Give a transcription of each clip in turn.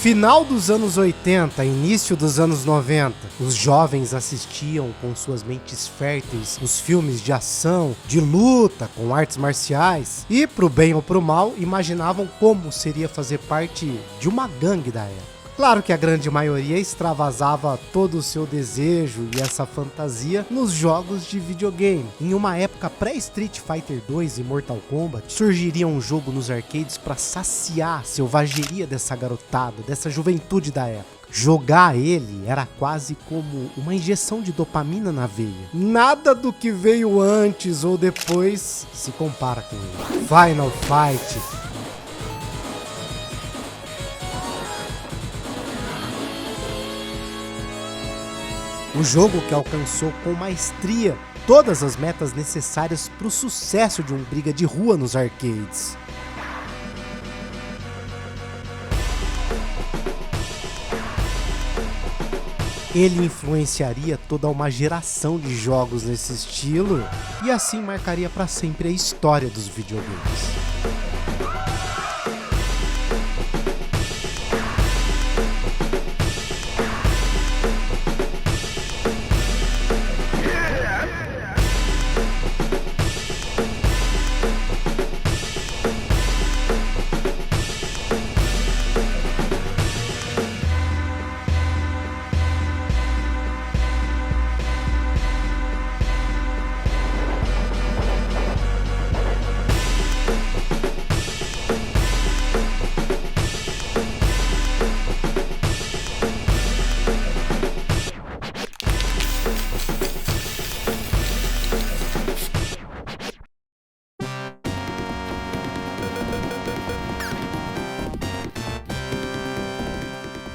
Final dos anos 80, início dos anos 90, os jovens assistiam com suas mentes férteis os filmes de ação, de luta, com artes marciais e, pro bem ou pro mal, imaginavam como seria fazer parte de uma gangue da época. Claro que a grande maioria extravasava todo o seu desejo e essa fantasia nos jogos de videogame. Em uma época pré-Street Fighter 2 e Mortal Kombat, surgiria um jogo nos arcades para saciar a selvageria dessa garotada, dessa juventude da época. Jogar ele era quase como uma injeção de dopamina na veia. Nada do que veio antes ou depois se compara com ele. Final Fight. O jogo que alcançou com maestria todas as metas necessárias para o sucesso de um briga de rua nos arcades. Ele influenciaria toda uma geração de jogos nesse estilo e assim marcaria para sempre a história dos videogames.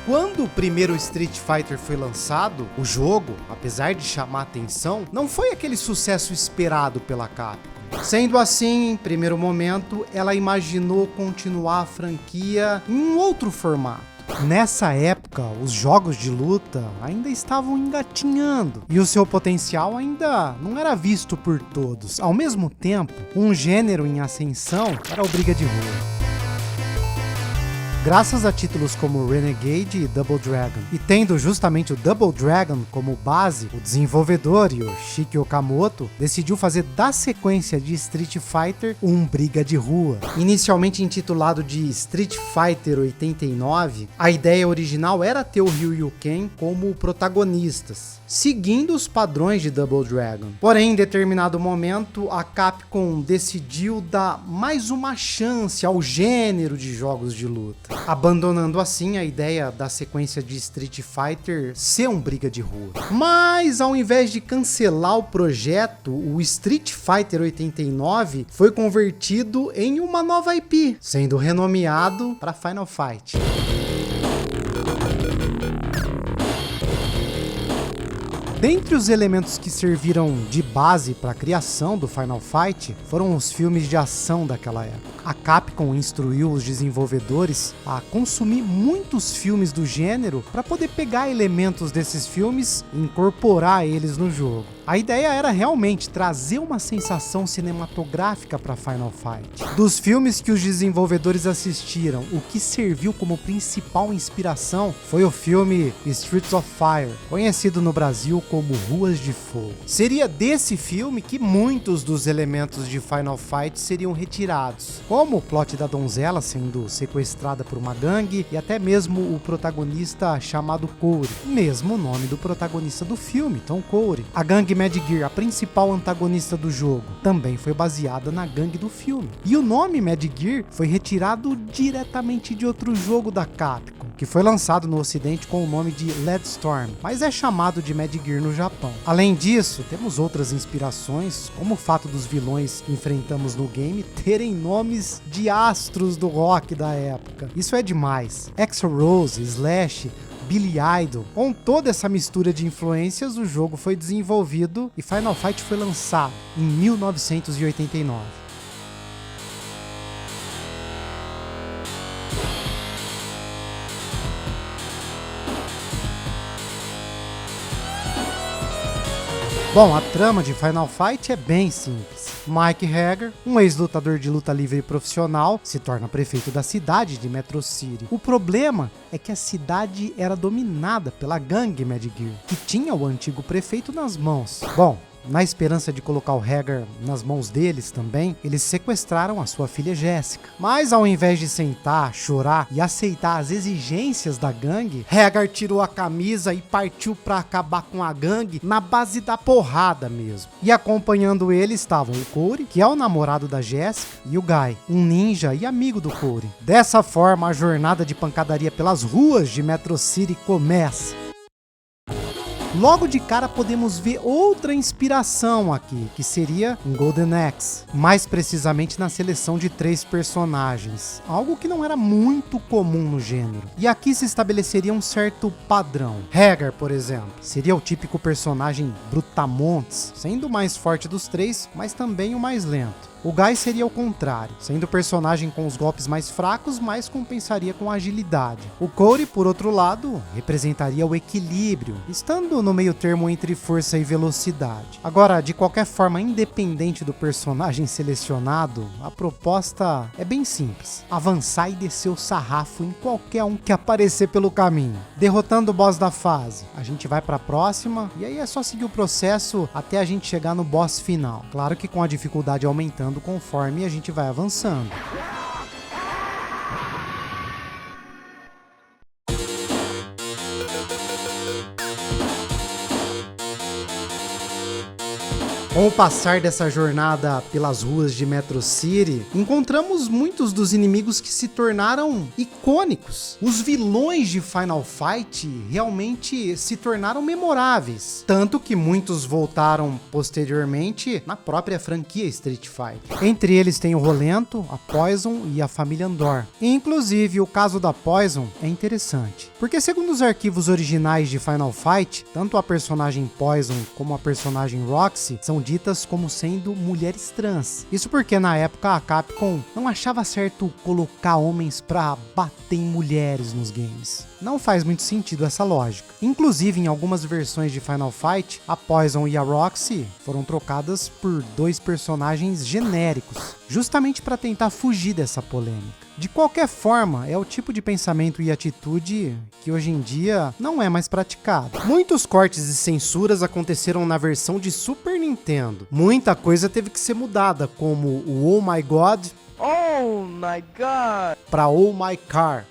Quando o primeiro Street Fighter foi lançado, o jogo, apesar de chamar atenção, não foi aquele sucesso esperado pela Capcom. Sendo assim, em primeiro momento, ela imaginou continuar a franquia em um outro formato. Nessa época, os jogos de luta ainda estavam engatinhando e o seu potencial ainda não era visto por todos. Ao mesmo tempo, um gênero em ascensão era o briga de rua. Graças a títulos como Renegade e Double Dragon, e tendo justamente o Double Dragon como base, o desenvolvedor Yoshiki Okamoto decidiu fazer da sequência de Street Fighter um briga de rua. Inicialmente intitulado de Street Fighter 89, a ideia original era ter o Ryu e o Ken como protagonistas, seguindo os padrões de Double Dragon. Porém, em determinado momento, a Capcom decidiu dar mais uma chance ao gênero de jogos de luta, abandonando assim a ideia da sequência de Street Fighter ser um briga de rua. Mas ao invés de cancelar o projeto, o Street Fighter 89 foi convertido em uma nova IP, sendo renomeado para Final Fight. Dentre os elementos que serviram de base para a criação do Final Fight foram os filmes de ação daquela época. A Capcom instruiu os desenvolvedores a consumir muitos filmes do gênero para poder pegar elementos desses filmes e incorporar eles no jogo. A ideia era realmente trazer uma sensação cinematográfica para Final Fight. Dos filmes que os desenvolvedores assistiram, o que serviu como principal inspiração foi o filme Streets of Fire, conhecido no Brasil como Ruas de Fogo. Seria desse filme que muitos dos elementos de Final Fight seriam retirados, como o plot da donzela sendo sequestrada por uma gangue e até mesmo o protagonista chamado Corey, mesmo nome do protagonista do filme, Tom Corey. A gangue Mad Gear, a principal antagonista do jogo, também foi baseada na gangue do filme. E o nome Mad Gear foi retirado diretamente de outro jogo da Capcom, que foi lançado no ocidente com o nome de Leadstorm, mas é chamado de Mad Gear no Japão. Além disso, temos outras inspirações, como o fato dos vilões que enfrentamos no game terem nomes de astros do rock da época. Isso é demais. Axl Rose, Slash, Billy Idol. Com toda essa mistura de influências, o jogo foi desenvolvido e Final Fight foi lançado em 1989. Bom, a trama de Final Fight é bem simples. Mike Hagar, um ex-lutador de luta livre profissional, se torna prefeito da cidade de Metro City. O problema é que a cidade era dominada pela gangue Mad Gear, que tinha o antigo prefeito nas mãos. Bom, na esperança de colocar o Hagar nas mãos deles também, eles sequestraram a sua filha Jessica. Mas ao invés de sentar, chorar e aceitar as exigências da gangue, Hagar tirou a camisa e partiu para acabar com a gangue na base da porrada mesmo. E acompanhando ele estavam o Corey, que é o namorado da Jessica, e o Guy, um ninja e amigo do Corey. Dessa forma, a jornada de pancadaria pelas ruas de Metro City começa. Logo de cara podemos ver outra inspiração aqui, que seria em Golden Axe, mais precisamente na seleção de 3 personagens, algo que não era muito comum no gênero. E aqui se estabeleceria um certo padrão. Hagar, por exemplo, seria o típico personagem brutamontes, sendo o mais forte dos 3, mas também o mais lento. O Guy seria o contrário, sendo o personagem com os golpes mais fracos, mas compensaria com agilidade. O Corey, por outro lado, representaria o equilíbrio, estando no meio termo entre força e velocidade. Agora, de qualquer forma, independente do personagem selecionado, a proposta é bem simples: avançar e descer o sarrafo em qualquer um que aparecer pelo caminho. Derrotando o boss da fase, a gente vai para a próxima, e aí é só seguir o processo até a gente chegar no boss final. Claro que com a dificuldade aumentando conforme a gente vai avançando. Com o passar dessa jornada pelas ruas de Metro City, encontramos muitos dos inimigos que se tornaram icônicos. Os vilões de Final Fight realmente se tornaram memoráveis, tanto que muitos voltaram posteriormente na própria franquia Street Fighter. Entre eles tem o Rolento, a Poison e a família Andor. Inclusive, o caso da Poison é interessante, porque segundo os arquivos originais de Final Fight, tanto a personagem Poison como a personagem Roxy são ditas como sendo mulheres trans. Isso porque na época a Capcom não achava certo colocar homens pra bater em mulheres nos games. Não faz muito sentido essa lógica. Inclusive, em algumas versões de Final Fight, a Poison e a Roxy foram trocadas por 2 personagens genéricos, justamente para tentar fugir dessa polêmica. De qualquer forma, é o tipo de pensamento e atitude que hoje em dia não é mais praticado. Muitos cortes e censuras aconteceram na versão de Super Nintendo. Muita coisa teve que ser mudada, como o Oh My God, para Oh My Car.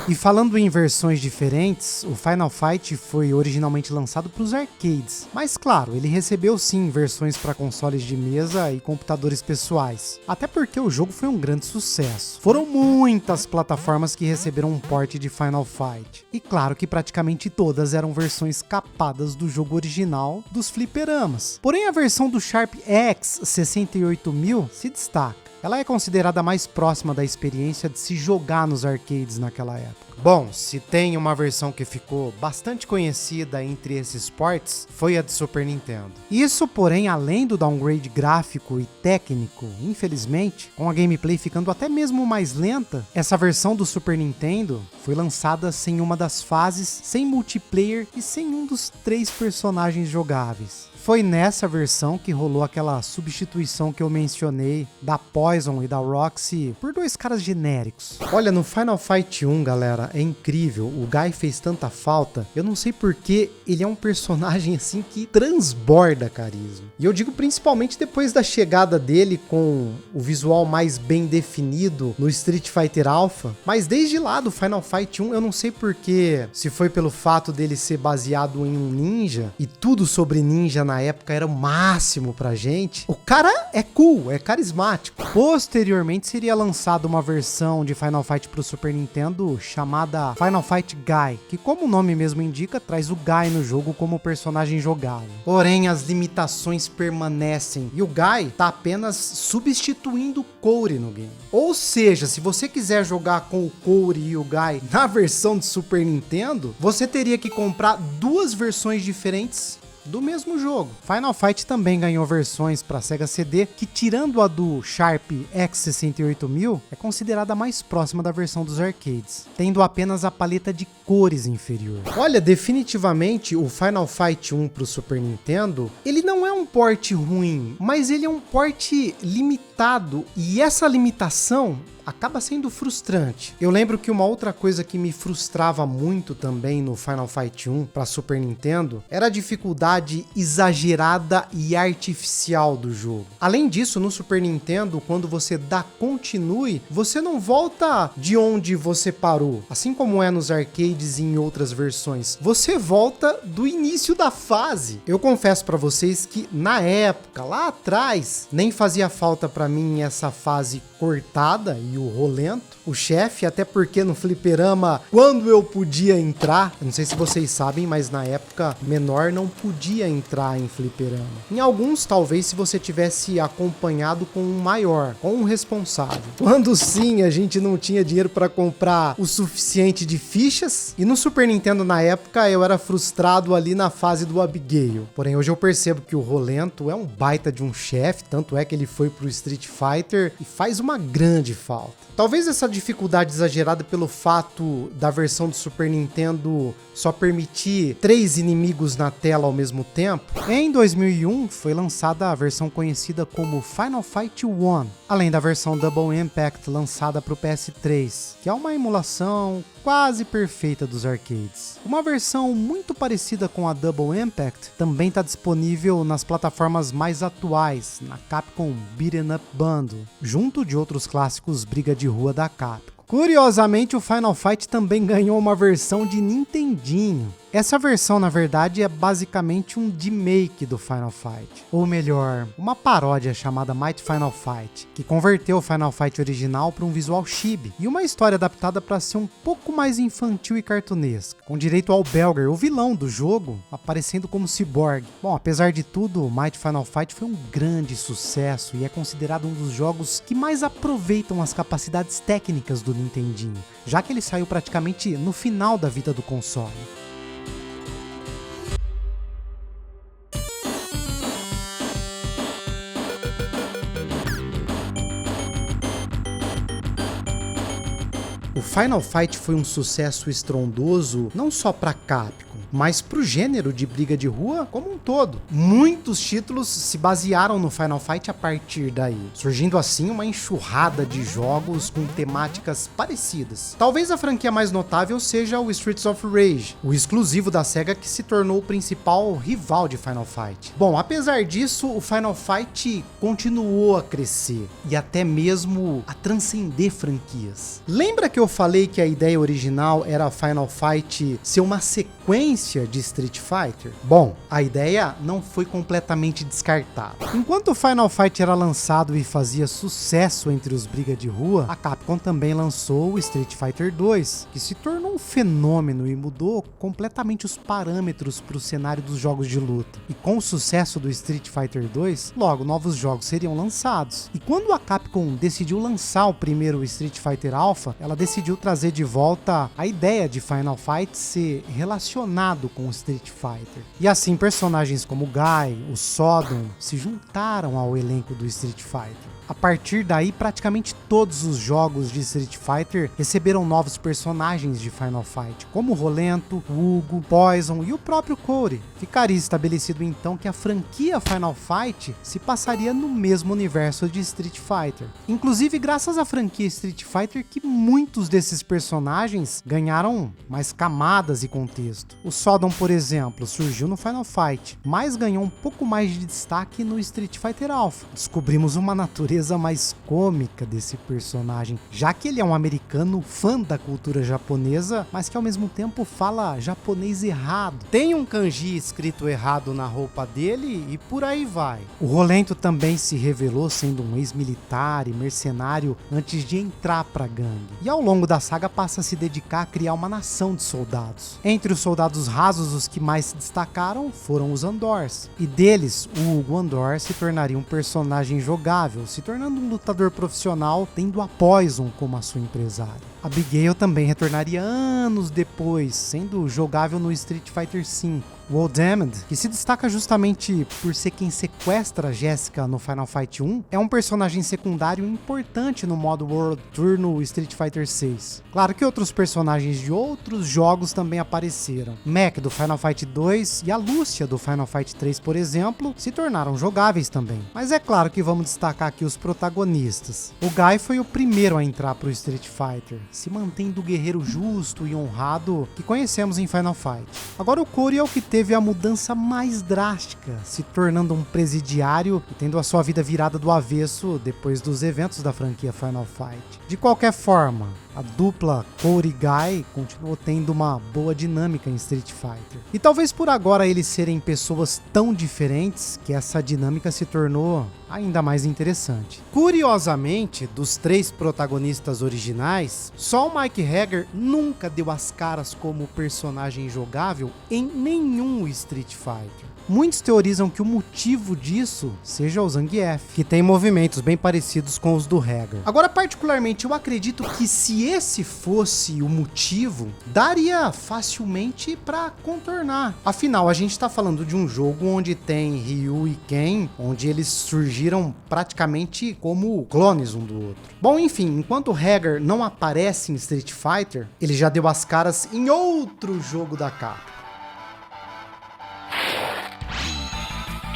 E falando em versões diferentes, o Final Fight foi originalmente lançado para os arcades, mas claro, ele recebeu sim versões para consoles de mesa e computadores pessoais, até porque o jogo foi um grande sucesso. Foram muitas plataformas que receberam um port de Final Fight, e claro que praticamente todas eram versões capadas do jogo original dos fliperamas. Porém, a versão do Sharp X 68000 se destaca. Ela é considerada a mais próxima da experiência de se jogar nos arcades naquela época. Bom, se tem uma versão que ficou bastante conhecida entre esses ports, foi a de Super Nintendo. Isso, porém, além do downgrade gráfico e técnico, infelizmente, com a gameplay ficando até mesmo mais lenta, essa versão do Super Nintendo foi lançada sem uma das fases, sem multiplayer e sem um dos 3 personagens jogáveis. Foi nessa versão que rolou aquela substituição que eu mencionei da Poison e da Roxy por 2 caras genéricos. Olha, no Final Fight 1, galera, é incrível. O Guy fez tanta falta. Eu não sei porque ele é um personagem assim que transborda carisma. E eu digo principalmente depois da chegada dele com o visual mais bem definido no Street Fighter Alpha. Mas desde lá do Final Fight 1, eu não sei porque, se foi pelo fato dele ser baseado em um ninja e tudo sobre ninja na época era o máximo pra gente. O cara é cool, é carismático. Posteriormente seria lançada uma versão de Final Fight pro Super Nintendo chamada Final Fight Guy, que como o nome mesmo indica, traz o Guy no jogo como personagem jogável. Porém, as limitações permanecem e o Guy tá apenas substituindo o Corey no game. Ou seja, se você quiser jogar com o Corey e o Guy na versão de Super Nintendo, você teria que comprar 2 versões diferentes do mesmo jogo. Final Fight também ganhou versões para Sega CD que, tirando a do Sharp X68000, é considerada mais próxima da versão dos arcades, tendo apenas a paleta de cores inferior. Olha, definitivamente o Final Fight 1 para o Super Nintendo, ele não é um port ruim, mas ele é um port limitado, e essa limitação acaba sendo frustrante. Eu lembro que uma outra coisa que me frustrava muito também no Final Fight 1 para Super Nintendo era a dificuldade exagerada e artificial do jogo. Além disso, no Super Nintendo, quando você dá continue, você não volta de onde você parou, assim como é nos arcades e em outras versões. Você volta do início da fase. Eu confesso para vocês que na época, lá atrás, nem fazia falta para mim essa fase cortada e o rolento, o chefe, até porque no fliperama, quando eu podia entrar, eu não sei se vocês sabem, mas na época menor não podia entrar em fliperama. Em alguns, talvez, se você tivesse acompanhado com um maior, com um responsável. Quando sim, a gente não tinha dinheiro para comprar o suficiente de fichas, e no Super Nintendo na época eu era frustrado ali na fase do Abigail. Porém, hoje eu percebo que o rolento é um baita de um chefe, tanto é que ele foi pro Street Fighter e faz uma grande falta. Talvez essa dificuldade exagerada pelo fato da versão do Super Nintendo só permitir 3 inimigos na tela ao mesmo tempo. Em 2001 foi lançada a versão conhecida como Final Fight 1, além da versão Double Impact lançada para o PS3, que é uma emulação quase perfeita dos arcades. Uma versão muito parecida com a Double Impact também está disponível nas plataformas mais atuais, na Capcom Beat'em Up Bundle, junto de outros clássicos briga de rua da Capcom. Curiosamente, o Final Fight também ganhou uma versão de Nintendinho. Essa versão, na verdade, é basicamente um remake do Final Fight. Ou melhor, uma paródia chamada Mighty Final Fight, que converteu o Final Fight original para um visual chibi e uma história adaptada para ser um pouco mais infantil e cartunesca, com direito ao Belger, o vilão do jogo, aparecendo como ciborgue. Bom, apesar de tudo, o Mighty Final Fight foi um grande sucesso e é considerado um dos jogos que mais aproveitam as capacidades técnicas do Nintendinho, já que ele saiu praticamente no final da vida do console. O Final Fight foi um sucesso estrondoso não só para Capcom, mas para o gênero de briga de rua como um todo. Muitos títulos se basearam no Final Fight a partir daí, surgindo assim uma enxurrada de jogos com temáticas parecidas. Talvez a franquia mais notável seja o Streets of Rage, o exclusivo da Sega que se tornou o principal rival de Final Fight. Bom, apesar disso, o Final Fight continuou a crescer e até mesmo a transcender franquias. Lembra que eu falei que a ideia original era Final Fight ser uma sequência de Street Fighter? Bom, a ideia não foi completamente descartada. Enquanto o Final Fight era lançado e fazia sucesso entre os briga de rua, a Capcom também lançou o Street Fighter 2, que se tornou um fenômeno e mudou completamente os parâmetros para o cenário dos jogos de luta. E com o sucesso do Street Fighter 2, logo novos jogos seriam lançados. E quando a Capcom decidiu lançar o primeiro Street Fighter Alpha, ela decidiu trazer de volta a ideia de Final Fight ser relacionado com o Street Fighter. E assim personagens como o Guy, o Sodom se juntaram ao elenco do Street Fighter. A partir daí, praticamente todos os jogos de Street Fighter receberam novos personagens de Final Fight, como o Rolento, o Hugo, Poison e o próprio Cody. Ficaria estabelecido então que a franquia Final Fight se passaria no mesmo universo de Street Fighter. Inclusive, graças à franquia Street Fighter, que muitos desses personagens ganharam mais camadas e contexto. O Sodom, por exemplo, surgiu no Final Fight, mas ganhou um pouco mais de destaque no Street Fighter Alpha. Descobrimos uma natureza mais cômica desse personagem, já que ele é um americano fã da cultura japonesa, mas que ao mesmo tempo fala japonês errado. Tem um kanji escrito errado na roupa dele e por aí vai. O Rolento também se revelou sendo um ex-militar e mercenário antes de entrar pra gangue, e ao longo da saga passa a se dedicar a criar uma nação de soldados. Entre os soldados rasos, os que mais se destacaram foram os Andors, e deles, o Hugo Andor se tornaria um personagem jogável, se tornando um lutador profissional, tendo a Poison como a sua empresária. Abigail também retornaria anos depois, sendo jogável no Street Fighter V. O Damned, que se destaca justamente por ser quem sequestra Jessica no Final Fight 1, é um personagem secundário importante no modo World Tour no Street Fighter 6. Claro que outros personagens de outros jogos também apareceram. Mac do Final Fight 2 e a Lúcia do Final Fight 3, por exemplo, se tornaram jogáveis também. Mas é claro que vamos destacar aqui os protagonistas. O Guy foi o primeiro a entrar pro Street Fighter, se mantendo o guerreiro justo e honrado que conhecemos em Final Fight. Agora o Cody é o que teve a mudança mais drástica, se tornando um presidiário e tendo a sua vida virada do avesso depois dos eventos da franquia Final Fight. De qualquer forma, a dupla Cody Guy continuou tendo uma boa dinâmica em Street Fighter. E talvez por agora eles serem pessoas tão diferentes que essa dinâmica se tornou ainda mais interessante. Curiosamente, dos 3 protagonistas originais, só o Mike Haggar nunca deu as caras como personagem jogável em nenhum Street Fighter. Muitos teorizam que o motivo disso seja o Zangief, que tem movimentos bem parecidos com os do Haggar. Agora, particularmente, eu acredito que se esse fosse o motivo, daria facilmente para contornar. Afinal, a gente tá falando de um jogo onde tem Ryu e Ken, onde eles surgiram praticamente como clones um do outro. Bom, enfim, enquanto o Haggar não aparece em Street Fighter, ele já deu as caras em outro jogo da Capcom.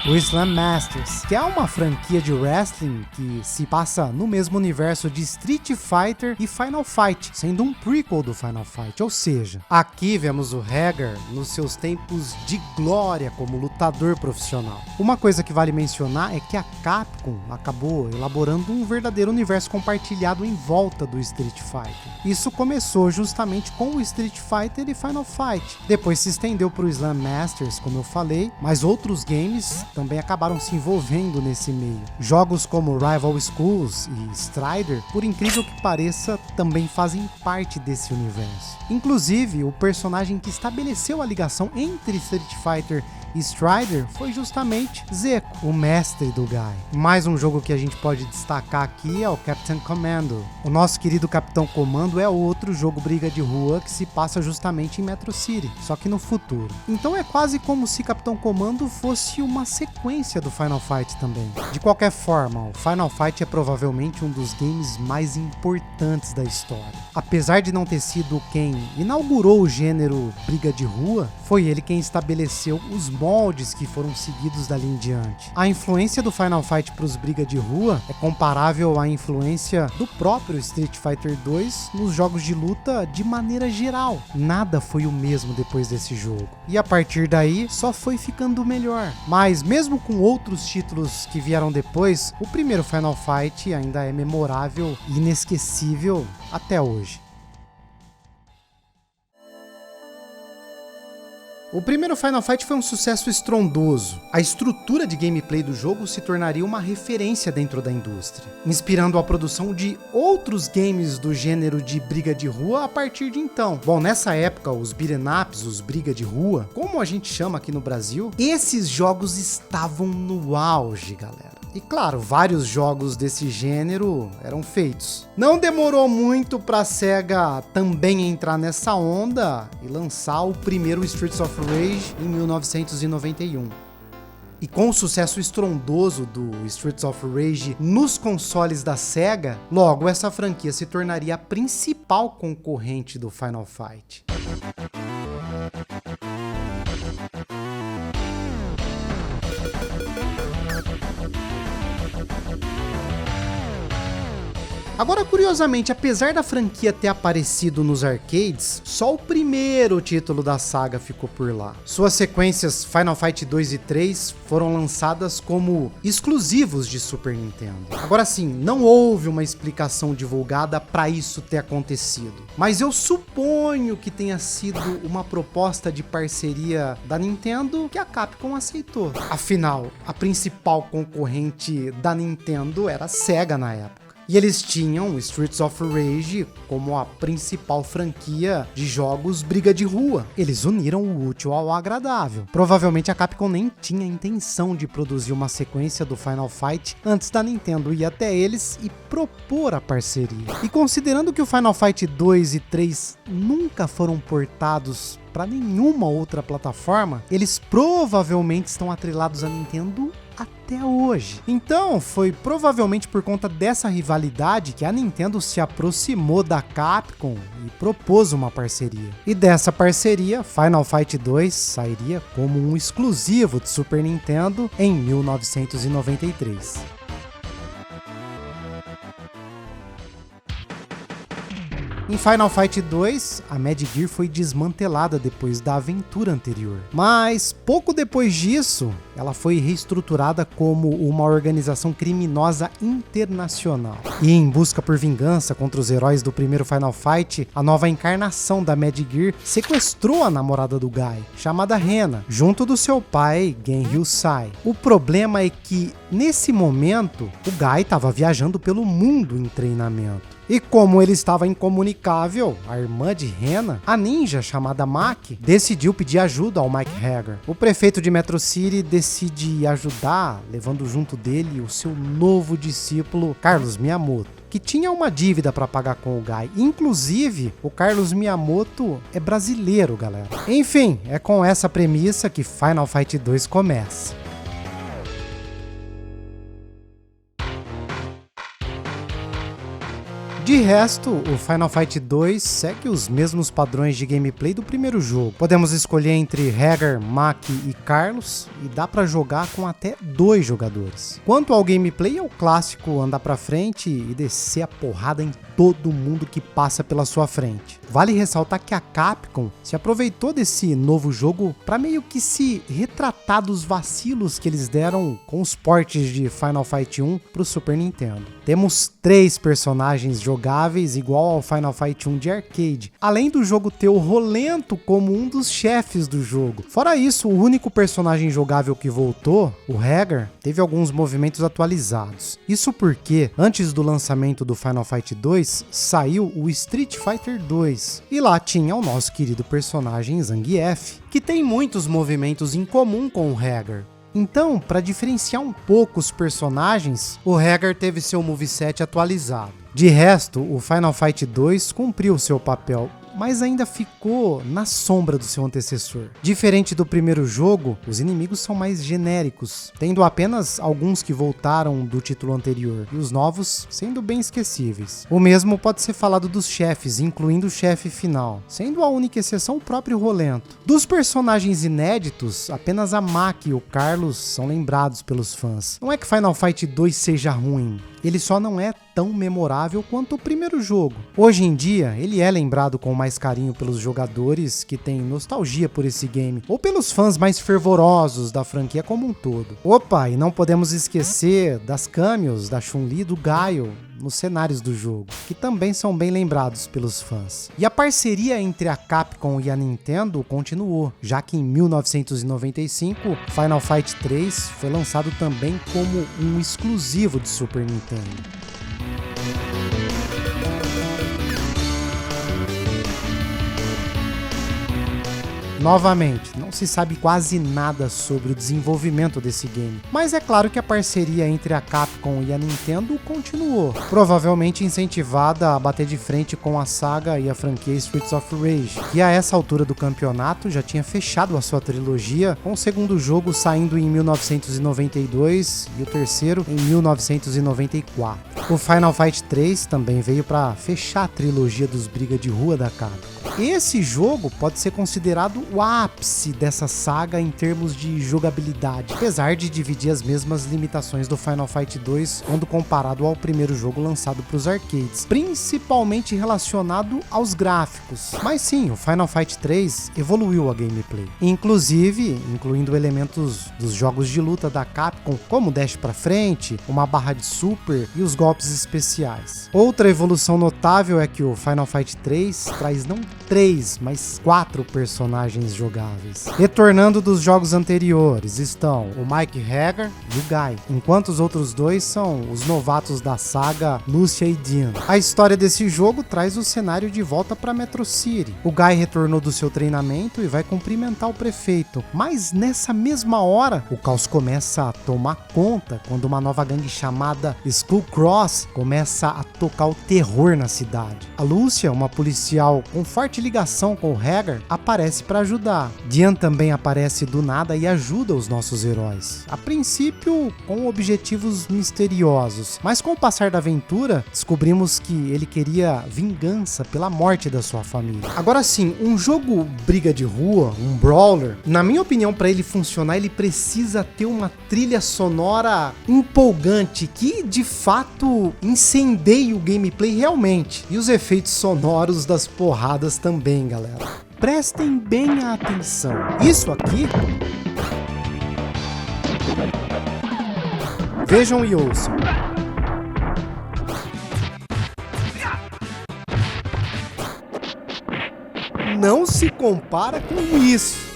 O Slam Masters, que é uma franquia de wrestling que se passa no mesmo universo de Street Fighter e Final Fight, sendo um prequel do Final Fight, ou seja, aqui vemos o Haggar nos seus tempos de glória como lutador profissional. Uma coisa que vale mencionar é que a Capcom acabou elaborando um verdadeiro universo compartilhado em volta do Street Fighter. Isso começou justamente com o Street Fighter e Final Fight. Depois se estendeu para o Slam Masters, como eu falei, mas outros games também acabaram se envolvendo nesse meio. Jogos como Rival Schools e Strider, por incrível que pareça, também fazem parte desse universo. Inclusive, o personagem que estabeleceu a ligação entre Street Fighter e Strider foi justamente Zeco, o mestre do Guy. Mais um jogo que a gente pode destacar aqui é o Captain Commando. O nosso querido Capitão Comando é outro jogo briga de rua que se passa justamente em Metro City, só que no futuro. Então é quase como se Capitão Comando fosse uma sequência do Final Fight também. De qualquer forma, o Final Fight é provavelmente um dos games mais importantes da história. Apesar de não ter sido quem inaugurou o gênero briga de rua, foi ele quem estabeleceu os moldes que foram seguidos dali em diante. A influência do Final Fight para os briga de rua é comparável à influência do próprio Street Fighter 2 nos jogos de luta de maneira geral. Nada foi o mesmo depois desse jogo. E a partir daí, só foi ficando melhor. Mas mesmo com outros títulos que vieram depois, o primeiro Final Fight ainda é memorável e inesquecível até hoje. O primeiro Final Fight foi um sucesso estrondoso. A estrutura de gameplay do jogo se tornaria uma referência dentro da indústria, inspirando a produção de outros games do gênero de briga de rua a partir de então. Bom, nessa época, os beat'em ups, os briga de rua, como a gente chama aqui no Brasil, esses jogos estavam no auge, galera. E claro, vários jogos desse gênero eram feitos. Não demorou muito para a SEGA também entrar nessa onda e lançar o primeiro Streets of Rage em 1991. E com o sucesso estrondoso do Streets of Rage nos consoles da SEGA, logo essa franquia se tornaria a principal concorrente do Final Fight. Agora, curiosamente, apesar da franquia ter aparecido nos arcades, só o primeiro título da saga ficou por lá. Suas sequências Final Fight 2 e 3 foram lançadas como exclusivos de Super Nintendo. Agora sim, não houve uma explicação divulgada para isso ter acontecido, mas eu suponho que tenha sido uma proposta de parceria da Nintendo que a Capcom aceitou. Afinal, a principal concorrente da Nintendo era a SEGA na época. E eles tinham Streets of Rage como a principal franquia de jogos briga de rua. Eles uniram o útil ao agradável. Provavelmente a Capcom nem tinha intenção de produzir uma sequência do Final Fight antes da Nintendo ir até eles e propor a parceria. E considerando que o Final Fight 2 e 3 nunca foram portados para nenhuma outra plataforma, eles provavelmente estão atrelados à Nintendo até hoje. Então, foi provavelmente por conta dessa rivalidade que a Nintendo se aproximou da Capcom e propôs uma parceria. E dessa parceria, Final Fight 2 sairia como um exclusivo de Super Nintendo em 1993. Em Final Fight 2, a Mad Gear foi desmantelada depois da aventura anterior. Mas, pouco depois disso, ela foi reestruturada como uma organização criminosa internacional. E em busca por vingança contra os heróis do primeiro Final Fight, a nova encarnação da Mad Gear sequestrou a namorada do Guy, chamada Rena, junto do seu pai, Genryu Sai. O problema é que, nesse momento, o Guy estava viajando pelo mundo em treinamento. E como ele estava incomunicável, a irmã de Rena, a ninja chamada Maki, decidiu pedir ajuda ao Mike Hagar. O prefeito de Metro City decide ajudar, levando junto dele o seu novo discípulo, Carlos Miyamoto, que tinha uma dívida para pagar com o Guy. Inclusive, o Carlos Miyamoto é brasileiro, galera. Enfim, é com essa premissa que Final Fight 2 começa. De resto, o Final Fight 2 segue os mesmos padrões de gameplay do primeiro jogo. Podemos escolher entre Hagar, Maki e Carlos, e dá pra jogar com até 2 jogadores. Quanto ao gameplay, é o clássico andar pra frente e descer a porrada em todo mundo que passa pela sua frente. Vale ressaltar que a Capcom se aproveitou desse novo jogo para meio que se retratar dos vacilos que eles deram com os portes de Final Fight 1 pro Super Nintendo. Temos 3 personagens jogáveis igual ao Final Fight 1 de arcade, além do jogo ter o Rolento como um dos chefes do jogo. Fora isso, o único personagem jogável que voltou, o Hagar, teve alguns movimentos atualizados. Isso porque, antes do lançamento do Final Fight 2, saiu o Street Fighter 2, e lá tinha o nosso querido personagem Zangief, que tem muitos movimentos em comum com o Hagar. Então, para diferenciar um pouco os personagens, o Hagar teve seu moveset atualizado. De resto, o Final Fight 2 cumpriu seu papel, mas ainda ficou na sombra do seu antecessor. Diferente do primeiro jogo, os inimigos são mais genéricos, tendo apenas alguns que voltaram do título anterior, e os novos sendo bem esquecíveis. O mesmo pode ser falado dos chefes, incluindo o chefe final, sendo a única exceção o próprio Rolento. Dos personagens inéditos, apenas a Maki e o Carlos são lembrados pelos fãs. Não é que Final Fight 2 seja ruim, ele só não é tão memorável quanto o primeiro jogo. Hoje em dia, ele é lembrado com mais carinho pelos jogadores que têm nostalgia por esse game, ou pelos fãs mais fervorosos da franquia como um todo. Opa, e não podemos esquecer das cameos da Chun-Li e do Gaio nos cenários do jogo, que também são bem lembrados pelos fãs. E a parceria entre a Capcom e a Nintendo continuou, já que em 1995, Final Fight 3 foi lançado também como um exclusivo de Super Nintendo. Novamente, não se sabe quase nada sobre o desenvolvimento desse game, mas é claro que a parceria entre a Capcom e a Nintendo continuou, provavelmente incentivada a bater de frente com a saga e a franquia Streets of Rage, que a essa altura do campeonato já tinha fechado a sua trilogia, com o segundo jogo saindo em 1992 e o terceiro em 1994. O Final Fight 3 também veio para fechar a trilogia dos briga de rua da Capcom. Esse jogo pode ser considerado o ápice dessa saga em termos de jogabilidade, apesar de dividir as mesmas limitações do Final Fight 2 quando comparado ao primeiro jogo lançado para os arcades, principalmente relacionado aos gráficos. Mas sim, o Final Fight 3 evoluiu a gameplay, inclusive incluindo elementos dos jogos de luta da Capcom, como dash para frente, uma barra de super e os golpes especiais. Outra evolução notável é que o Final Fight 3 traz não 3, mas 4 personagens personagens jogáveis. Retornando dos jogos anteriores estão o Mike Hagar e o Guy, enquanto os outros dois são os novatos da saga Lucia e Dean. A história desse jogo traz o cenário de volta para Metro City. O Guy retornou do seu treinamento e vai cumprimentar o prefeito, mas nessa mesma hora o caos começa a tomar conta quando uma nova gangue chamada Skull Cross começa a tocar o terror na cidade. A Lucia, uma policial com forte ligação com o Hagar, aparece para ajudar. Dean também aparece do nada e ajuda os nossos heróis. A princípio, com objetivos misteriosos, mas com o passar da aventura, descobrimos que ele queria vingança pela morte da sua família. Agora sim, um jogo briga de rua, um brawler, na minha opinião, para ele funcionar, ele precisa ter uma trilha sonora empolgante que, de fato, incendeie o gameplay realmente. E os efeitos sonoros das porradas também, galera. Prestem bem a atenção. Isso aqui... Vejam e ouçam. Não se compara com isso.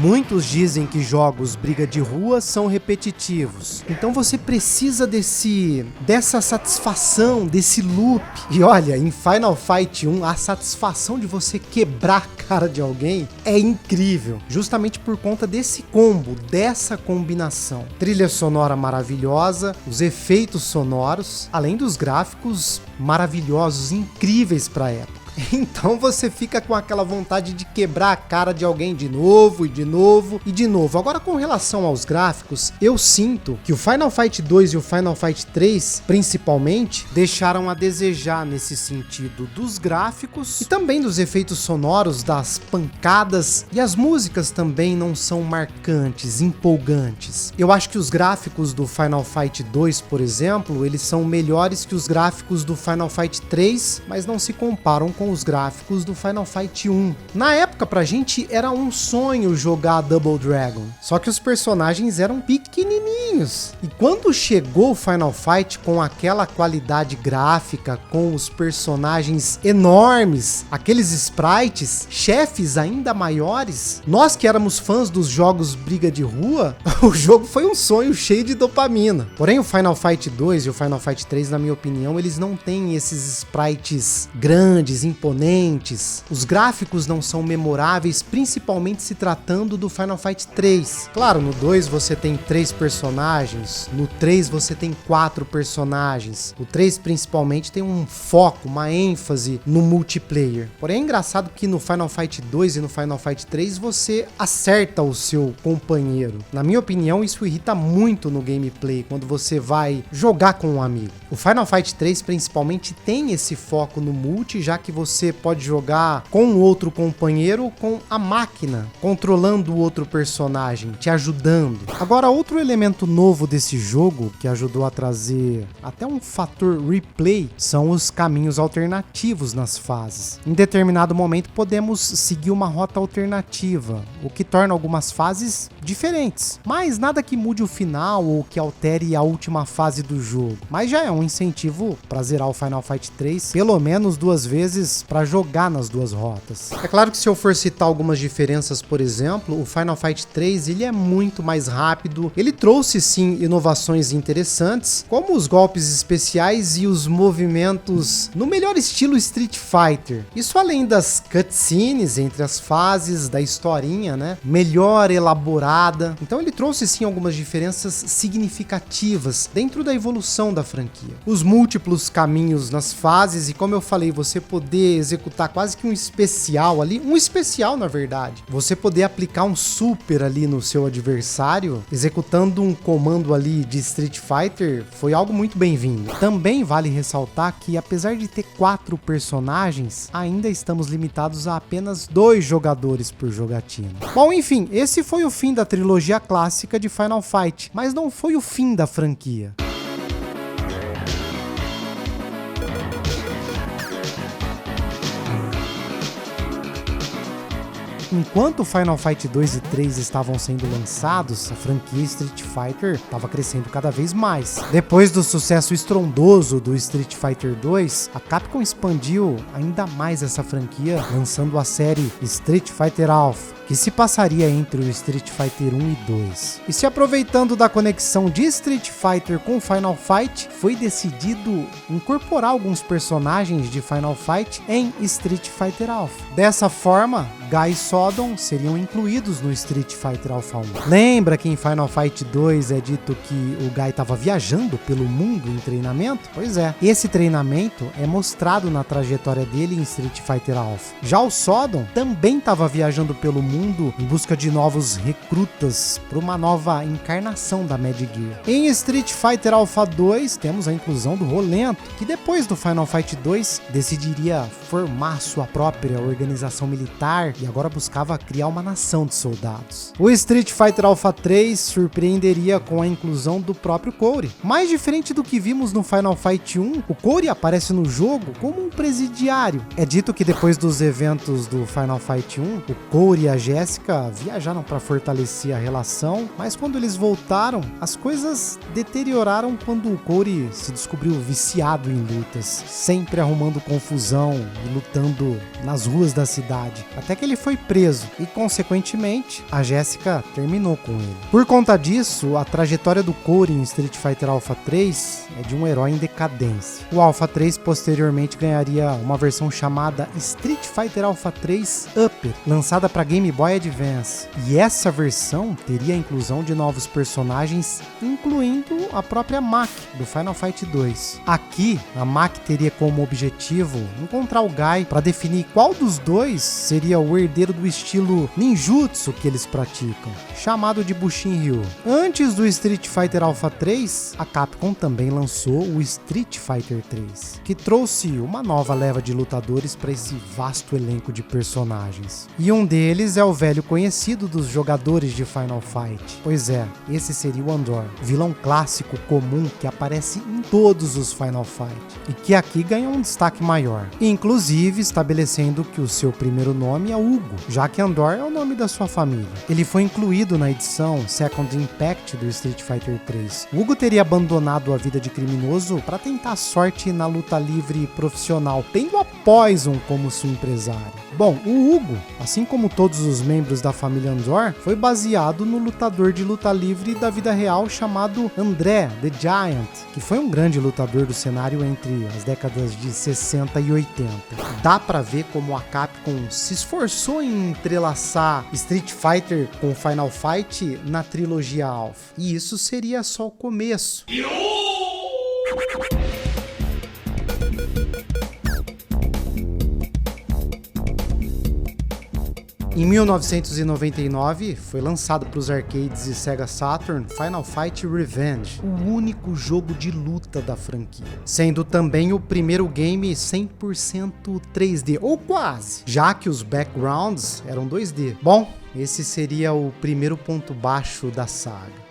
Muitos dizem que jogos briga de rua são repetitivos. Então você precisa dessa satisfação, desse loop. E olha, em Final Fight 1, a satisfação de você quebrar a cara de alguém é incrível. Justamente por conta desse combo, dessa combinação. Trilha sonora maravilhosa, os efeitos sonoros, além dos gráficos maravilhosos, incríveis para a época. Então você fica com aquela vontade de quebrar a cara de alguém de novo e de novo e de novo. Agora, com relação aos gráficos, eu sinto que o Final Fight 2 e o Final Fight 3, principalmente, deixaram a desejar nesse sentido dos gráficos e também dos efeitos sonoros, das pancadas, e as músicas também não são marcantes, empolgantes. Eu acho que os gráficos do Final Fight 2, por exemplo, eles são melhores que os gráficos do Final Fight 3, mas não se comparam com os gráficos do Final Fight 1. Na época, pra gente, era um sonho jogar Double Dragon, só que os personagens eram pequenininhos. E quando chegou o Final Fight com aquela qualidade gráfica, com os personagens enormes, aqueles sprites, chefes ainda maiores, nós que éramos fãs dos jogos briga de rua, o jogo foi um sonho cheio de dopamina. Porém, o Final Fight 2 e o Final Fight 3, na minha opinião, eles não têm esses sprites grandes, imponentes. Os gráficos não são memoráveis, principalmente se tratando do Final Fight 3. Claro, no 2 você tem 3 personagens, no 3 você tem 4 personagens. O 3 principalmente tem um foco, uma ênfase no multiplayer. Porém é engraçado que no Final Fight 2 e no Final Fight 3 você acerta o seu companheiro. Na minha opinião, isso irrita muito no gameplay quando você vai jogar com um amigo. O Final Fight 3 principalmente tem esse foco no multi, já que você pode jogar com outro companheiro, com a máquina, controlando o outro personagem, te ajudando. Agora, outro elemento novo desse jogo, que ajudou a trazer até um fator replay, são os caminhos alternativos nas fases. Em determinado momento, podemos seguir uma rota alternativa, o que torna algumas fases diferentes, mas nada que mude o final ou que altere a última fase do jogo. Mas já é um incentivo para zerar o Final Fight 3 pelo menos 2 vezes para jogar nas 2 rotas. É claro que se eu for citar algumas diferenças, por exemplo, o Final Fight 3 ele é muito mais rápido, ele trouxe sim inovações interessantes, como os golpes especiais e os movimentos no melhor estilo Street Fighter. Isso além das cutscenes entre as fases, da historinha, né? Melhor elaborada. Então ele trouxe sim algumas diferenças significativas dentro da evolução da franquia. Os múltiplos caminhos nas fases e, como eu falei, você poder executar quase que um especial ali, um especial na verdade, você poder aplicar um super ali no seu adversário, executando um comando ali de Street Fighter, foi algo muito bem-vindo. Também vale ressaltar que apesar de ter 4 personagens, ainda estamos limitados a apenas 2 jogadores por jogatina. Bom, enfim, esse foi o fim da trilogia clássica de Final Fight, mas não foi o fim da franquia. Enquanto Final Fight 2 e 3 estavam sendo lançados, a franquia Street Fighter estava crescendo cada vez mais. Depois do sucesso estrondoso do Street Fighter 2, a Capcom expandiu ainda mais essa franquia, lançando a série Street Fighter Alpha, que se passaria entre o Street Fighter 1 e 2. E se aproveitando da conexão de Street Fighter com Final Fight, foi decidido incorporar alguns personagens de Final Fight em Street Fighter Alpha. Dessa forma, Guy e Sodom seriam incluídos no Street Fighter Alpha 1. Lembra que em Final Fight 2 é dito que o Guy estava viajando pelo mundo em treinamento? Pois é, esse treinamento é mostrado na trajetória dele em Street Fighter Alpha. Já o Sodom também estava viajando pelo mundo em busca de novos recrutas para uma nova encarnação da Mad Gear. Em Street Fighter Alpha 2 temos a inclusão do Rolento, que depois do Final Fight 2 decidiria formar sua própria organização militar e agora buscava criar uma nação de soldados. O Street Fighter Alpha 3 surpreenderia com a inclusão do próprio Cody. Mais diferente do que vimos no Final Fight 1, o Cody aparece no jogo como um presidiário. É dito que depois dos eventos do Final Fight 1, o Cody e a Jessica viajaram para fortalecer a relação, mas quando eles voltaram, as coisas deterioraram quando o Cody se descobriu viciado em lutas, sempre arrumando confusão e lutando nas ruas da cidade, até que ele foi preso e, consequentemente, a Jessica terminou com ele. Por conta disso, a trajetória do Cody em Street Fighter Alpha 3 é de um herói em decadência. O Alpha 3 posteriormente ganharia uma versão chamada Street Fighter Alpha 3 Upper, lançada para Game Boy Advance, e essa versão teria a inclusão de novos personagens, incluindo a própria Maki do Final Fight 2. Aqui, a Maki teria como objetivo encontrar o Guy para definir qual dos dois seria o herdeiro do estilo ninjutsu que eles praticam, chamado de Bushin-Ryu. Antes do Street Fighter Alpha 3, a Capcom também lançou o Street Fighter 3, que trouxe uma nova leva de lutadores para esse vasto elenco de personagens. E um deles é o velho conhecido dos jogadores de Final Fight. Pois é, esse seria o Andor, vilão clássico comum que aparece em todos os Final Fight, e que aqui ganha um destaque maior, inclusive estabelecendo que o seu primeiro nome é Hugo, já que Andor é o nome da sua família. Ele foi incluído na edição Second Impact do Street Fighter 3. Hugo teria abandonado a vida de criminoso para tentar sorte na luta livre profissional, tendo a Poison como seu empresário. Bom, o Hugo, assim como todos os membros da família Andor, foi baseado no lutador de luta livre da vida real chamado André The Giant, que foi um grande lutador do cenário entre as décadas de 60 e 80. Dá pra ver como a Capcom se esforçou em entrelaçar Street Fighter com Final Fight na trilogia Alpha. E isso seria só o começo. Em 1999, foi lançado para os arcades e Sega Saturn Final Fight Revenge, o único jogo de luta da franquia, sendo também o primeiro game 100% 3D, ou quase, já que os backgrounds eram 2D. Bom, esse seria o primeiro ponto baixo da saga.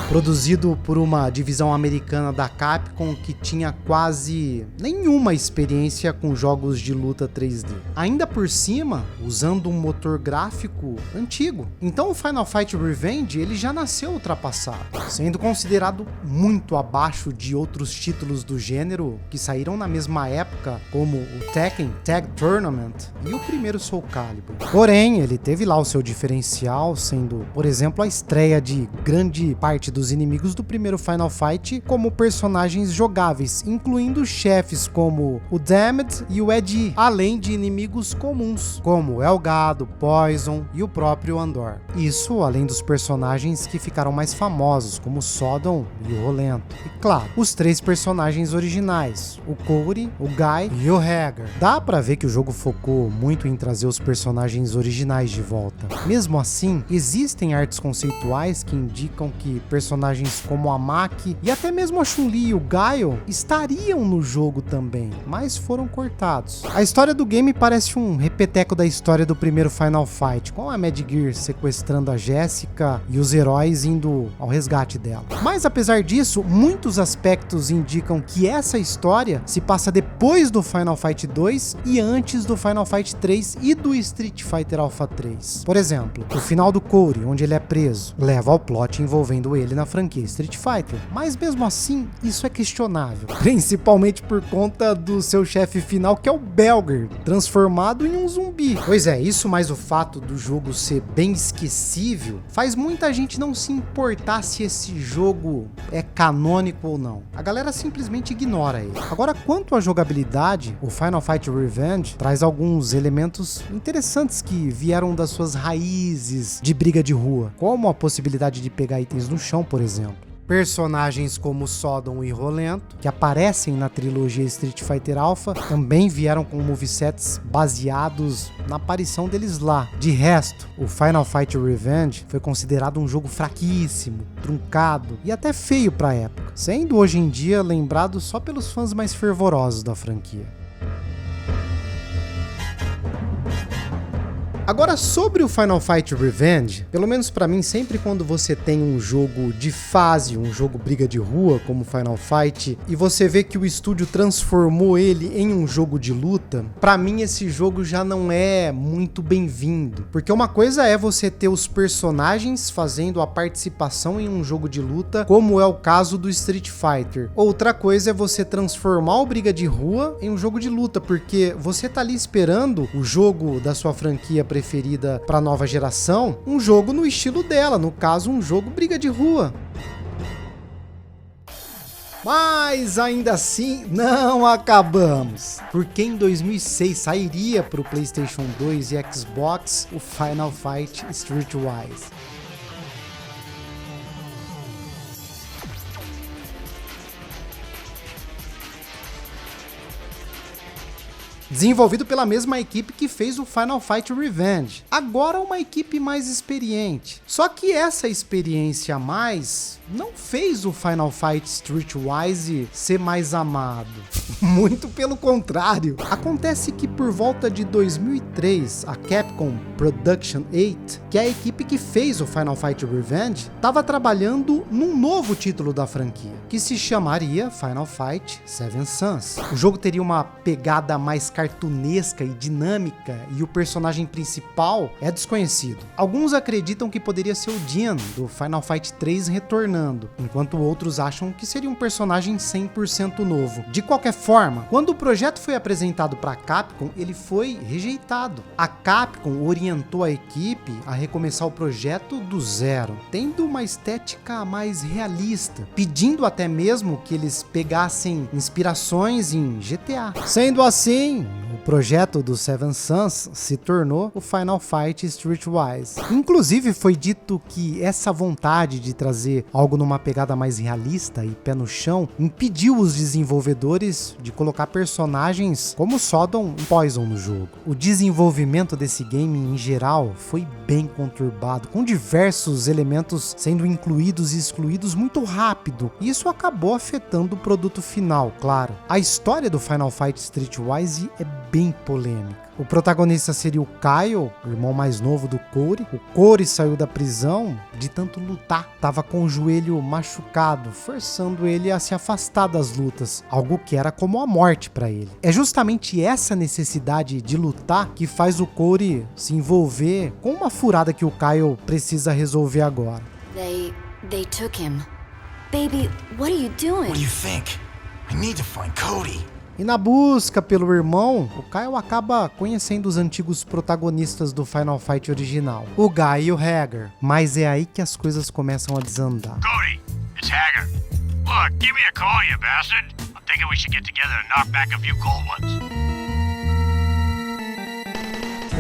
Produzido por uma divisão americana da Capcom que tinha quase nenhuma experiência com jogos de luta 3D. Ainda por cima, usando um motor gráfico antigo. Então o Final Fight Revenge ele já nasceu ultrapassado, sendo considerado muito abaixo de outros títulos do gênero que saíram na mesma época, como o Tekken Tag Tournament e o primeiro Soul Calibur. Porém, ele teve lá o seu diferencial, sendo, por exemplo, a estreia de grande parte dos inimigos do primeiro Final Fight como personagens jogáveis, incluindo chefes como o Damned e o Eddie, além de inimigos comuns, como Elgado, Poison e o próprio Andor. Isso além dos personagens que ficaram mais famosos, como Sodom e o Rolento. E claro, os três personagens originais, o Cody, o Guy e o Hagar. Dá pra ver que o jogo focou muito em trazer os personagens originais de volta. Mesmo assim, existem artes conceituais que indicam que personagens personagens como a Maki e até mesmo a Chun-Li e o Gaio estariam no jogo também, mas foram cortados. A história do game parece um repeteco da história do primeiro Final Fight, com a Mad Gear sequestrando a Jessica e os heróis indo ao resgate dela. Mas apesar disso, muitos aspectos indicam que essa história se passa depois do Final Fight 2 e antes do Final Fight 3 e do Street Fighter Alpha 3. Por exemplo, o final do Cody, onde ele é preso, leva ao plot envolvendo ele na franquia Street Fighter. Mas mesmo assim, isso é questionável, principalmente por conta do seu chefe final, que é o Belger, transformado em um zumbi. Pois é, isso mais o fato do jogo ser bem esquecível faz muita gente não se importar se esse jogo é canônico ou não. A galera simplesmente ignora ele. Agora, quanto à jogabilidade, o Final Fight Revenge traz alguns elementos interessantes que vieram das suas raízes de briga de rua, como a possibilidade de pegar itens no chão, por exemplo. Personagens como Sodom e Rolento, que aparecem na trilogia Street Fighter Alpha, também vieram com movesets baseados na aparição deles lá. De resto, o Final Fight Revenge foi considerado um jogo fraquíssimo, truncado e até feio para a época, sendo hoje em dia lembrado só pelos fãs mais fervorosos da franquia. Agora, sobre o Final Fight Revenge, pelo menos pra mim, sempre quando você tem um jogo de fase, um jogo briga de rua, como Final Fight, e você vê que o estúdio transformou ele em um jogo de luta, pra mim esse jogo já não é muito bem-vindo. Porque uma coisa é você ter os personagens fazendo a participação em um jogo de luta, como é o caso do Street Fighter. Outra coisa é você transformar o briga de rua em um jogo de luta, porque você tá ali esperando o jogo da sua franquia preferida para nova geração, um jogo no estilo dela, no caso um jogo briga de rua. Mas ainda assim não acabamos, porque em 2006 sairia para o PlayStation 2 e Xbox o Final Fight Streetwise. Desenvolvido pela mesma equipe que fez o Final Fight Revenge. Agora uma equipe mais experiente. Só que essa experiência a mais não fez o Final Fight Streetwise ser mais amado. Muito pelo contrário. Acontece que por volta de 2003, a Capcom Production 8, que é a equipe que fez o Final Fight Revenge, estava trabalhando num novo título da franquia, que se chamaria Final Fight Seven Sons. O jogo teria uma pegada mais cartunesca e dinâmica, e o personagem principal é desconhecido. Alguns acreditam que poderia ser o Dean, do Final Fight 3, retornando, enquanto outros acham que seria um personagem 100% novo. De qualquer forma, quando o projeto foi apresentado para a Capcom, ele foi rejeitado. A Capcom orientou a equipe a recomeçar o projeto do zero, tendo uma estética mais realista, pedindo até mesmo que eles pegassem inspirações em GTA. Sendo assim, o projeto do Seven Sons se tornou o Final Fight Streetwise. Inclusive, foi dito que essa vontade de trazer algo numa pegada mais realista e pé no chão impediu os desenvolvedores de colocar personagens como Sodom e Poison no jogo. O desenvolvimento desse game em geral foi bem conturbado, com diversos elementos sendo incluídos e excluídos muito rápido, e isso acabou afetando o produto final, claro. A história do Final Fight Streetwise é bem polêmica. O protagonista seria o Kyle, o irmão mais novo do Cody. O Cody saiu da prisão de tanto lutar, tava com o joelho machucado, forçando ele a se afastar das lutas, algo que era como a morte para ele. É justamente essa necessidade de lutar que faz o Cody se envolver com uma furada que o Kyle precisa resolver agora. They took him. Baby, what are you doing? What do you think? I need to find Cody. E na busca pelo irmão, o Kyle acaba conhecendo os antigos protagonistas do Final Fight original, o Guy e o Hagar. Mas é aí que as coisas começam a desandar. Cody, it's Hagar. Look, give me a call, you bastard. I'm thinking we should get together and knock back a few cold ones.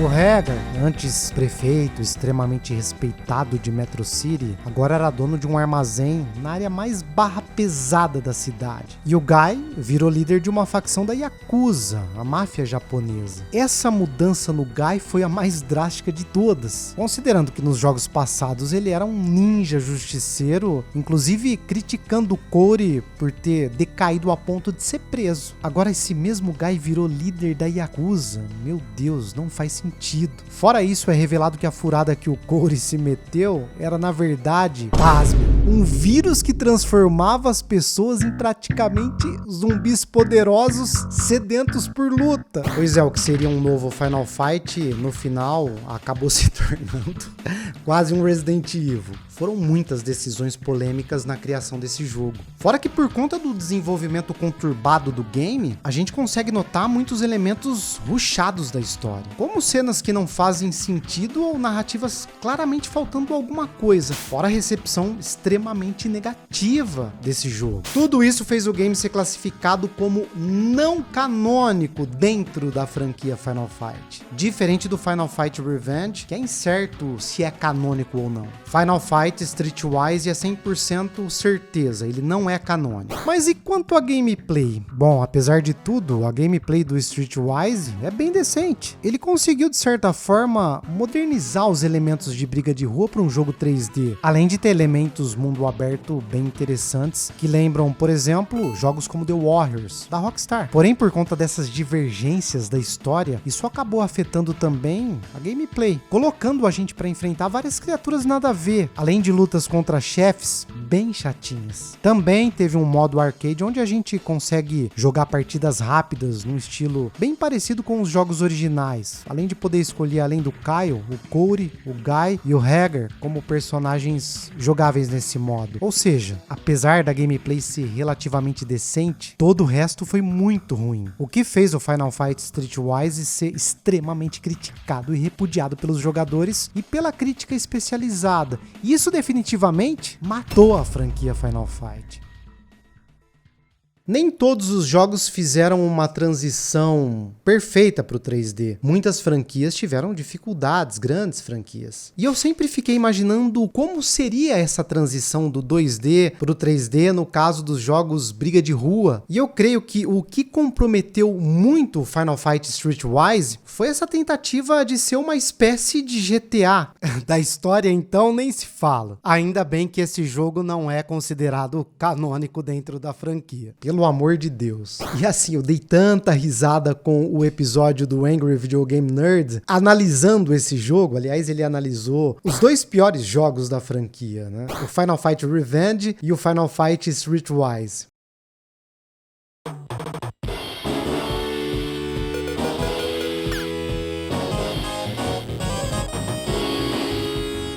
O Hagar, antes prefeito extremamente respeitado de Metro City, agora era dono de um armazém na área mais barra pesada da cidade. E o Guy virou líder de uma facção da Yakuza, a máfia japonesa. Essa mudança no Guy foi a mais drástica de todas, considerando que nos jogos passados ele era um ninja justiceiro, inclusive criticando o Cody por ter decaído a ponto de ser preso. Agora esse mesmo Guy virou líder da Yakuza. Meu Deus, não faz sentido. Fora isso, é revelado que a furada que o Cody se meteu era, na verdade, pasme, um vírus que transformava as pessoas em praticamente zumbis poderosos sedentos por luta. Pois é, o que seria um novo Final Fight, no final, acabou se tornando quase um Resident Evil. Foram muitas decisões polêmicas na criação desse jogo. Fora que por conta do desenvolvimento conturbado do game, a gente consegue notar muitos elementos rushados da história, como cenas que não fazem sentido ou narrativas claramente faltando alguma coisa, fora a recepção extremamente negativa desse jogo. Tudo isso fez o game ser classificado como não canônico dentro da franquia Final Fight, diferente do Final Fight Revenge, que é incerto se é canônico ou não. Final Fight Streetwise é 100% certeza, ele não é canônico. Mas e quanto a gameplay? Bom, apesar de tudo, a gameplay do Streetwise é bem decente. Ele conseguiu, de certa forma, modernizar os elementos de briga de rua para um jogo 3D, além de ter elementos mundo aberto bem interessantes, que lembram, por exemplo, jogos como The Warriors, da Rockstar. Porém, por conta dessas divergências da história, isso acabou afetando também a gameplay, colocando a gente para enfrentar várias criaturas nada a ver, além de lutas contra chefes bem chatinhas. Também teve um modo arcade onde a gente consegue jogar partidas rápidas num estilo bem parecido com os jogos originais, além de poder escolher, além do Kyle, o Cody, o Guy e o Hager como personagens jogáveis nesse modo. Ou seja, apesar da gameplay ser relativamente decente, todo o resto foi muito ruim, o que fez o Final Fight Streetwise ser extremamente criticado e repudiado pelos jogadores e pela crítica especializada. E isso definitivamente matou a franquia Final Fight. Nem todos os jogos fizeram uma transição perfeita para o 3D. Muitas franquias tiveram dificuldades, grandes franquias. E eu sempre fiquei imaginando como seria essa transição do 2D para o 3D no caso dos jogos briga de rua. E eu creio que o que comprometeu muito o Final Fight Streetwise foi essa tentativa de ser uma espécie de GTA. Da história, então, nem se fala. Ainda bem que esse jogo não é considerado canônico dentro da franquia. Pelo amor de Deus. E assim, eu dei tanta risada com o episódio do Angry Video Game Nerd analisando esse jogo. Aliás, ele analisou os dois piores jogos da franquia, né? O Final Fight Revenge e o Final Fight Streetwise.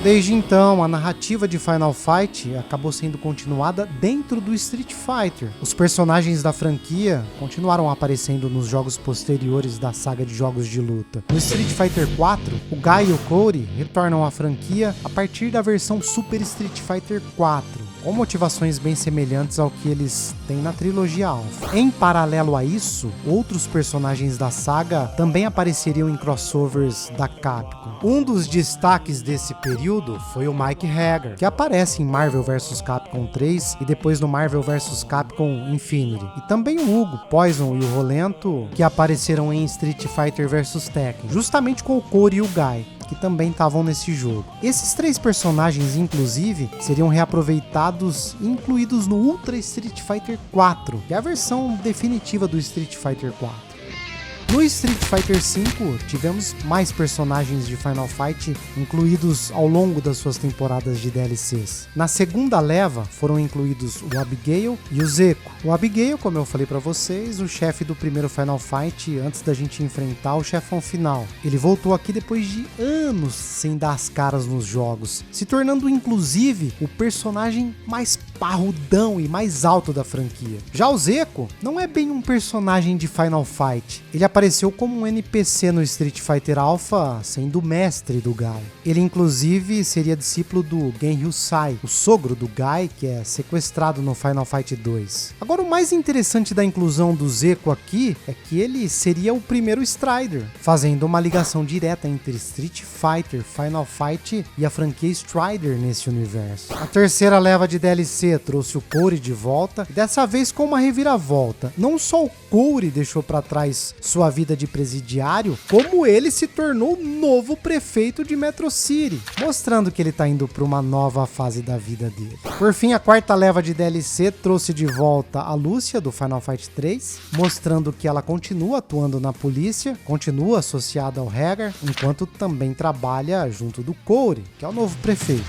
Desde então, a narrativa de Final Fight acabou sendo continuada dentro do Street Fighter. Os personagens da franquia continuaram aparecendo nos jogos posteriores da saga de jogos de luta. No Street Fighter 4, o Guy e o Cody retornam à franquia a partir da versão Super Street Fighter 4. Com motivações bem semelhantes ao que eles têm na trilogia Alpha. Em paralelo a isso, outros personagens da saga também apareceriam em crossovers da Capcom. Um dos destaques desse período foi o Mike Hager, que aparece em Marvel vs Capcom 3 e depois no Marvel vs Capcom Infinity. E também o Hugo, Poison e o Rolento, que apareceram em Street Fighter vs Tekken, justamente com o Cody e o Guy, que também estavam nesse jogo. Esses três personagens, inclusive, seriam reaproveitados e incluídos no Ultra Street Fighter 4, que é a versão definitiva do Street Fighter 4. No Street Fighter V, tivemos mais personagens de Final Fight incluídos ao longo das suas temporadas de DLCs. Na segunda leva, foram incluídos o Abigail e o Zeco. O Abigail, como eu falei pra vocês, o chefe do primeiro Final Fight antes da gente enfrentar o chefão final. Ele voltou aqui depois de anos sem dar as caras nos jogos, se tornando inclusive o personagem mais parrudão e mais alto da franquia. Já o Zeco não é bem um personagem de Final Fight. Ele apareceu como um NPC no Street Fighter Alpha, sendo o mestre do Guy. Ele inclusive seria discípulo do Genryu Sai, o sogro do Guy, que é sequestrado no Final Fight 2. Agora, o mais interessante da inclusão do Zeco aqui é que ele seria o primeiro Strider, fazendo uma ligação direta entre Street Fighter, Final Fight e a franquia Strider nesse universo. A terceira leva de DLC DLC trouxe o Corey de volta, e dessa vez com uma reviravolta. Não só o Corey deixou para trás sua vida de presidiário, como ele se tornou o novo prefeito de Metro City, mostrando que ele tá indo para uma nova fase da vida dele. Por fim, a quarta leva de DLC trouxe de volta a Lúcia do Final Fight 3, mostrando que ela continua atuando na polícia, continua associada ao Hagar, enquanto também trabalha junto do Corey, que é o novo prefeito.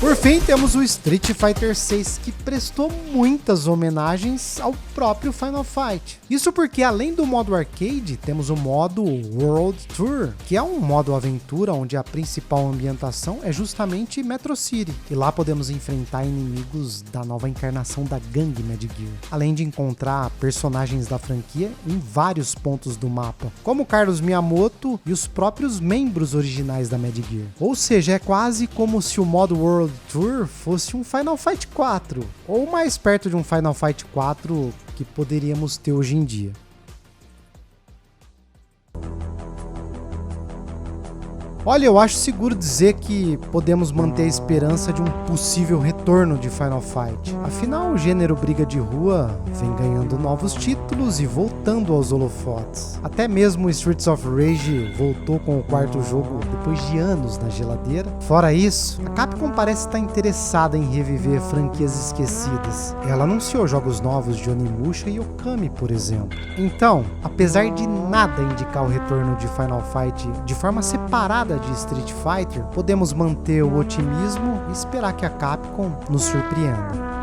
Por fim, temos o Street Fighter 6, que prestou muitas homenagens ao próprio Final Fight. Isso porque, além do modo arcade, temos o modo World Tour, que é um modo aventura onde a principal ambientação é justamente Metro City. E lá podemos enfrentar inimigos da nova encarnação da gangue Mad Gear, além de encontrar personagens da franquia em vários pontos do mapa, como Carlos Miyamoto e os próprios membros originais da Mad Gear. Ou seja, é quase como se o modo World Tour fosse um Final Fight 4, ou mais perto de um Final Fight 4 que poderíamos ter hoje em dia. Olha, eu acho seguro dizer que podemos manter a esperança de um possível retorno de Final Fight. Afinal, o gênero briga de rua vem ganhando novos títulos e voltando aos holofotes. Até mesmo Streets of Rage voltou com o quarto jogo depois de anos na geladeira. Fora isso, a Capcom parece estar interessada em reviver franquias esquecidas. Ela anunciou jogos novos de Onimusha e Okami, por exemplo. Então, apesar de nada indicar o retorno de Final Fight de forma separada de Street Fighter, podemos manter o otimismo e esperar que a Capcom nos surpreenda.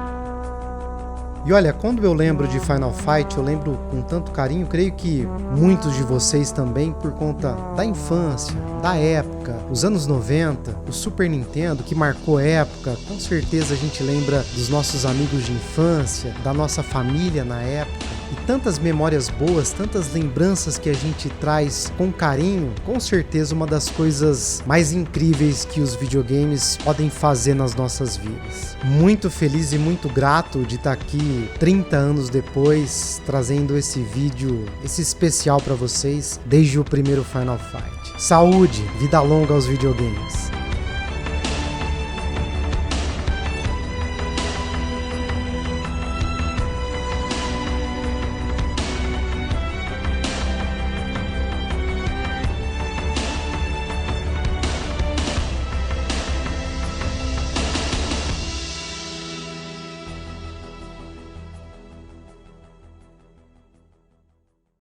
E olha, quando eu lembro de Final Fight, eu lembro com tanto carinho, creio que muitos de vocês também, por conta da infância, da época, os anos 90, o Super Nintendo, que marcou época, com certeza a gente lembra dos nossos amigos de infância, da nossa família na época. E tantas memórias boas, tantas lembranças que a gente traz com carinho, com certeza uma das coisas mais incríveis que os videogames podem fazer nas nossas vidas. Muito feliz e muito grato de estar aqui 30 anos depois, trazendo esse vídeo, esse especial para vocês, desde o primeiro Final Fight. Saúde, vida longa aos videogames!